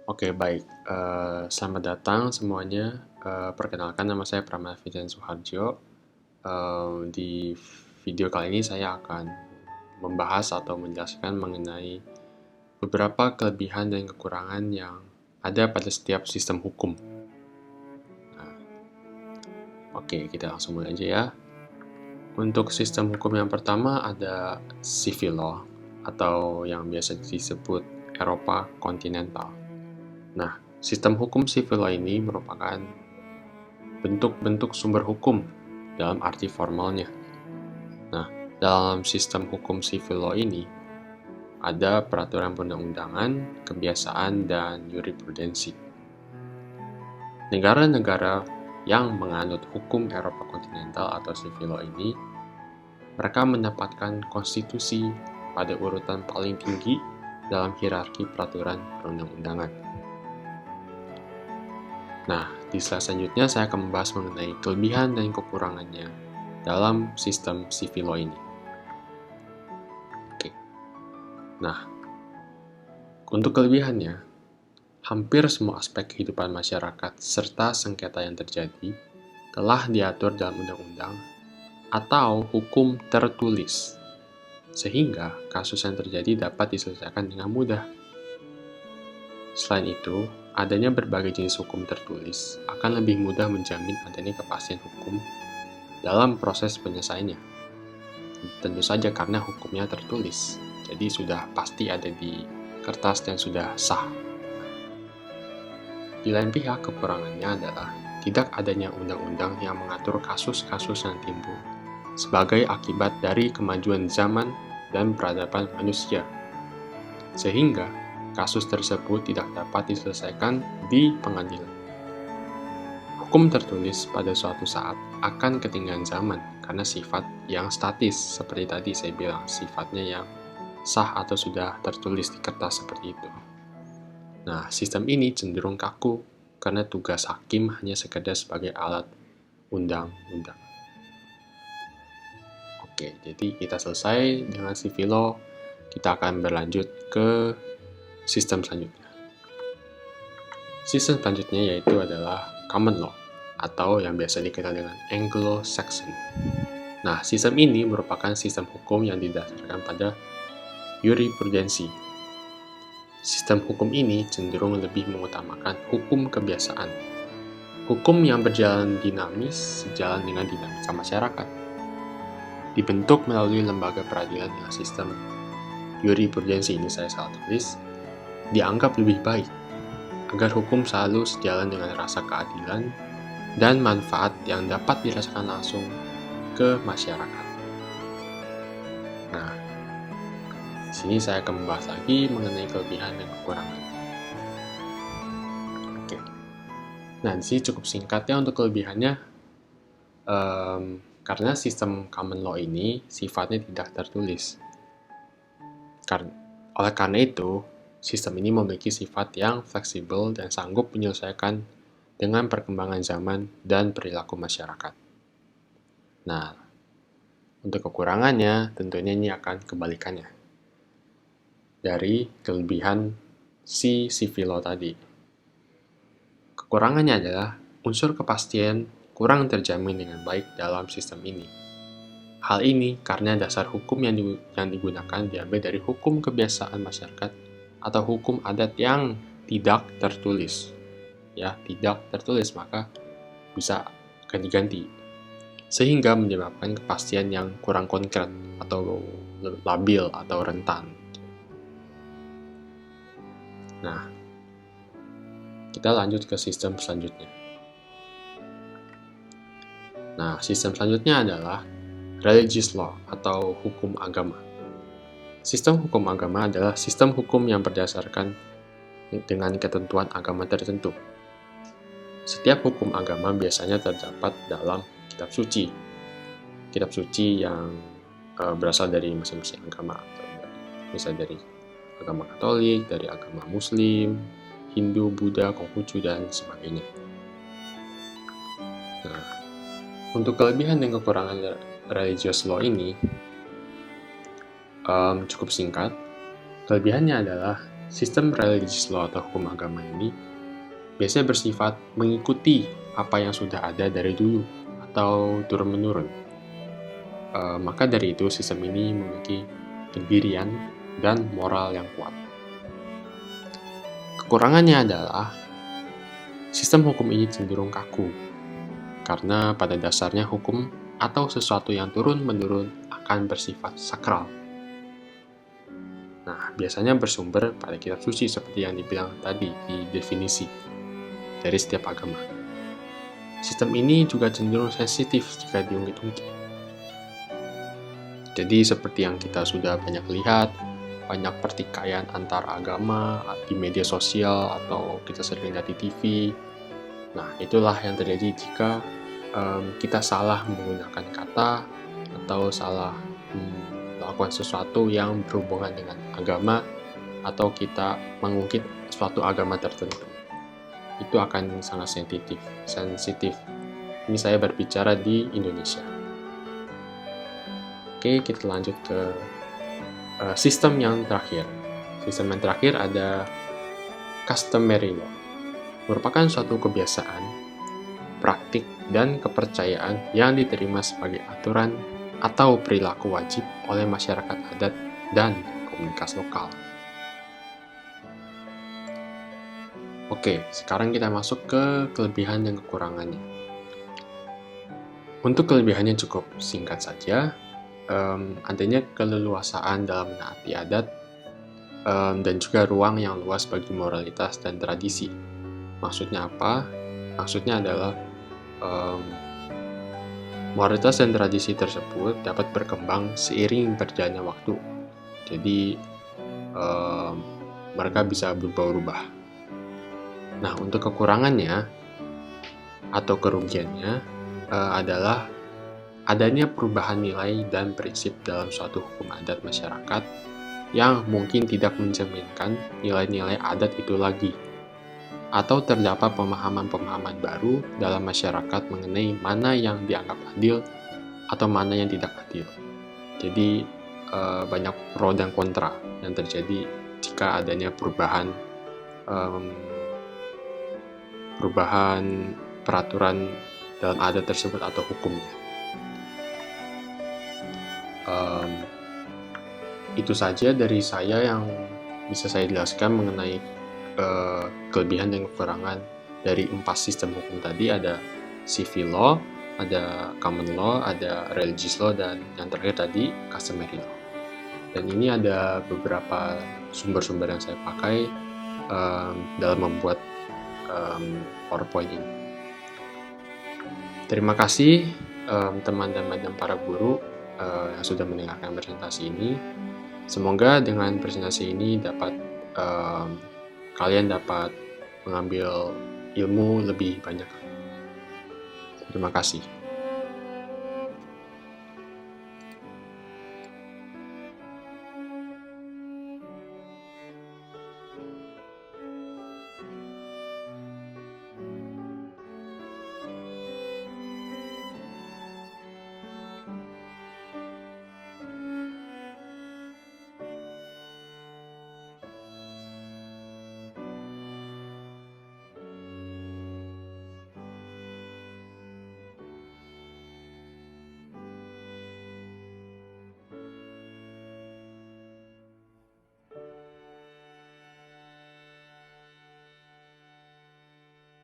Oke, baik. Selamat datang semuanya. Perkenalkan, nama saya Pramaviden Suharjo. Di video kali ini saya akan membahas atau menjelaskan mengenai beberapa kelebihan dan kekurangan yang ada pada setiap sistem hukum. Nah, oke, kita langsung mulai aja ya. Untuk sistem hukum yang pertama ada civil law atau yang biasa disebut Eropa kontinental. Nah, sistem hukum civil law ini merupakan bentuk-bentuk sumber hukum dalam arti formalnya. Nah, dalam sistem hukum civil law ini ada peraturan perundang-undangan, kebiasaan, dan jurisprudensi. Negara-negara yang menganut hukum Eropa kontinental atau civil law ini, mereka mendapatkan konstitusi pada urutan paling tinggi dalam hierarki peraturan perundang-undangan. Nah, di slide selanjutnya saya akan membahas mengenai kelebihan dan kekurangannya dalam sistem civil law ini. Oke. Nah, untuk kelebihannya, hampir semua aspek kehidupan masyarakat serta sengketa yang terjadi telah diatur dalam undang-undang atau hukum tertulis, sehingga kasus yang terjadi dapat diselesaikan dengan mudah. Selain itu, adanya berbagai jenis hukum tertulis akan lebih mudah menjamin adanya kepastian hukum dalam proses penyelesaiannya. Tentu saja karena hukumnya tertulis, jadi sudah pasti ada di kertas dan sudah sah. Di lain pihak, kekurangannya adalah tidak adanya undang-undang yang mengatur kasus-kasus yang timbul sebagai akibat dari kemajuan zaman dan peradaban manusia, sehingga kasus tersebut tidak dapat diselesaikan di pengadilan. Hukum tertulis pada suatu saat akan ketinggalan zaman karena sifat yang statis, seperti tadi saya bilang, sifatnya yang sah atau sudah tertulis di kertas seperti itu. Nah, sistem ini cenderung kaku karena tugas hakim hanya sekedar sebagai alat undang-undang. Oke, jadi kita selesai dengan civil law, kita akan berlanjut ke sistem selanjutnya. Sistem selanjutnya yaitu adalah common law atau yang biasa dikenal dengan Anglo-Saxon. Nah, sistem ini merupakan sistem hukum yang didasarkan pada jurisprudensi. Sistem hukum ini cenderung lebih mengutamakan hukum kebiasaan. Hukum yang berjalan dinamis sejalan dengan dinamika masyarakat. Dibentuk melalui lembaga peradilan dengan sistem jurisprudensi, ini saya salah tulis, dianggap lebih baik, agar hukum selalu sejalan dengan rasa keadilan dan manfaat yang dapat dirasakan langsung ke masyarakat. Nah, di sini saya akan membahas lagi mengenai kelebihan dan kekurangan. Oke. Nah, di sini cukup singkat ya untuk kelebihannya, karena sistem common law ini sifatnya tidak tertulis. Oleh karena itu, sistem ini memiliki sifat yang fleksibel dan sanggup menyelesaikan dengan perkembangan zaman dan perilaku masyarakat. Nah, untuk kekurangannya, tentunya ini akan kebalikannya dari kelebihan si civil law tadi. Kekurangannya adalah unsur kepastian kurang terjamin dengan baik dalam sistem ini. Hal ini karena dasar hukum yang digunakan diambil dari hukum kebiasaan masyarakat atau hukum adat yang tidak tertulis. Ya, tidak tertulis, maka bisa ganti-ganti. Sehingga menyebabkan kepastian yang kurang konkret atau labil atau rentan. Nah, kita lanjut ke sistem selanjutnya. Nah, sistem selanjutnya adalah religious law atau hukum agama. Sistem hukum agama adalah sistem hukum yang berdasarkan dengan ketentuan agama tertentu. Setiap hukum agama biasanya terdapat dalam kitab suci. Kitab suci yang berasal dari masing-masing agama. Misalnya dari agama Katolik, dari agama Muslim, Hindu, Buddha, Konghucu, dan sebagainya. Nah, untuk kelebihan dan kekurangan religious law ini cukup singkat. Kelebihannya adalah Sistem religious law atau hukum agama ini biasanya bersifat mengikuti apa yang sudah ada dari dulu atau turun-menurun. Maka dari itu sistem ini memiliki pendirian dan moral yang kuat. Kekurangannya adalah sistem hukum ini cenderung kaku, karena pada dasarnya hukum atau sesuatu yang turun-menurun akan bersifat sakral. Nah, biasanya bersumber pada kitab suci seperti yang dibilang tadi di definisi dari setiap agama. Sistem ini juga cenderung sensitif jika diungkit-ungkit. Jadi seperti yang kita sudah banyak lihat, banyak pertikaian antar agama di media sosial atau kita sering lihat di TV. Nah, itulah yang terjadi jika kita salah menggunakan kata atau salah melakukan sesuatu yang berhubungan dengan agama atau kita mengungkit suatu agama tertentu. Itu akan sangat sensitif. Ini saya berbicara di Indonesia. Oke, kita lanjut ke sistem yang terakhir. Sistem yang terakhir ada customary law. Merupakan suatu kebiasaan, praktik, dan kepercayaan yang diterima sebagai aturan atau perilaku wajib oleh masyarakat adat dan komunitas lokal. Oke, sekarang kita masuk ke kelebihan dan kekurangannya. Untuk kelebihannya cukup singkat saja, adanya keleluasaan dalam menaati adat dan juga ruang yang luas bagi moralitas dan tradisi. Maksudnya apa? Maksudnya adalah moralitas dan tradisi tersebut dapat berkembang seiring berjalannya waktu. Jadi mereka bisa berubah-ubah. Nah, untuk kekurangannya atau kerugiannya adalah adanya perubahan nilai dan prinsip dalam suatu hukum adat masyarakat yang mungkin tidak mencerminkan nilai-nilai adat itu lagi, atau terdapat pemahaman-pemahaman baru dalam masyarakat mengenai mana yang dianggap adil atau mana yang tidak adil. Jadi banyak pro dan kontra yang terjadi jika adanya perubahan peraturan dalam adat tersebut atau hukumnya. Itu saja dari saya yang bisa saya jelaskan mengenai kelebihan dan kekurangan dari 4 sistem hukum tadi. Ada civil law, ada common law, ada religious law, dan yang terakhir tadi customary law. Dan ini ada beberapa sumber-sumber yang saya pakai dalam membuat PowerPoint ini. Terima kasih teman-teman dan para guru yang sudah mendengarkan presentasi ini. Semoga dengan presentasi ini kalian dapat mengambil ilmu lebih banyak. Terima kasih.